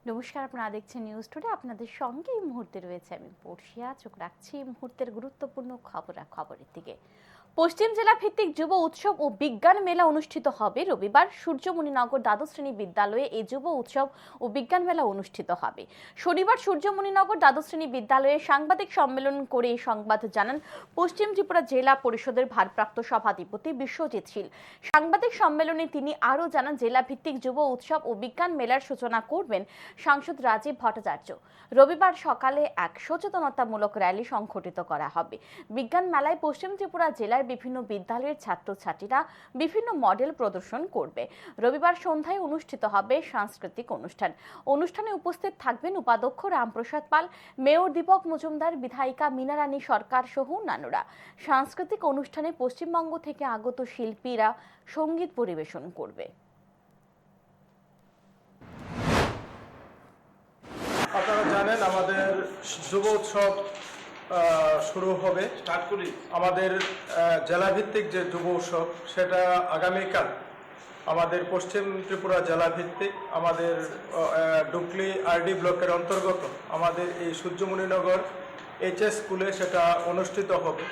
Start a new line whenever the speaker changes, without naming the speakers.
নমস্কার, আপনারা দেখছেন নিউজ টুডে। আপনাদের সঙ্গে এই মুহূর্তে রয়েছে আমি পড়শিয়া। চোখ রাখছি এই মুহূর্তের গুরুত্বপূর্ণ খবরের দিকে। পশ্চিম জেলা ভিত্তিক যুব উৎসব ও বিজ্ঞান মেলা অনুষ্ঠিত হবে রবিবার। সূর্যমণিনগর দ্বাদশ শ্রেণী বিদ্যালয়ে এই যুব উৎসব ও বিজ্ঞান মেলা অনুষ্ঠিত হবে। শনিবার সূর্যমণিনগর দ্বাদশ শ্রেণী বিদ্যালয়ে সাংবাদিক সম্মেলন করে এই সংবাদ জানান পশ্চিম ত্রিপুরা জেলা পরিষদের ভারপ্রাপ্ত সভাধিপতি বিশ্বজিৎ শীল। সাংবাদিক সম্মেলনে তিনি আরও জানান, জেলা ভিত্তিক যুব উৎসব ও বিজ্ঞান মেলার সূচনা করবেন সাংসদ রাজীব ভট্টাচার্য। রবিবার সকালে এক সচেতনতামূলক র্যালি সংঘটিত করা হবে। বিজ্ঞান মেলায় পশ্চিম ত্রিপুরা জেলার বিভিন্ন বিদ্যালয়ের ছাত্রছাত্রীরা বিভিন্ন মডেল প্রদর্শন করবে। রবিবার সন্ধ্যায় অনুষ্ঠিত হবে সাংস্কৃতিক অনুষ্ঠানে উপস্থিত থাকবেন উপাধ্যক্ষ রামপ্রসাদ পাল, মেয়র দীপক মজুমদার, বিধায়িকা মীনারানী সরকার সহ অন্যান্যরা। সাংস্কৃতিক অনুষ্ঠানে পশ্চিমবঙ্গ থেকে আগত শিল্পীরা সঙ্গীত পরিবেশন করবে।
আপনারা জানেন আমাদের যুব উৎসব শুরু হবে। আমাদের জেলাভিত্তিক যে যুব উৎসব সেটা আগামীকাল আমাদের পশ্চিম ত্রিপুরা জেলাভিত্তিক আমাদের ডুকলি আরডি ব্লকের অন্তর্গত আমাদের এই সূর্যমণিনগর এইচএস স্কুলে সেটা অনুষ্ঠিত হবে।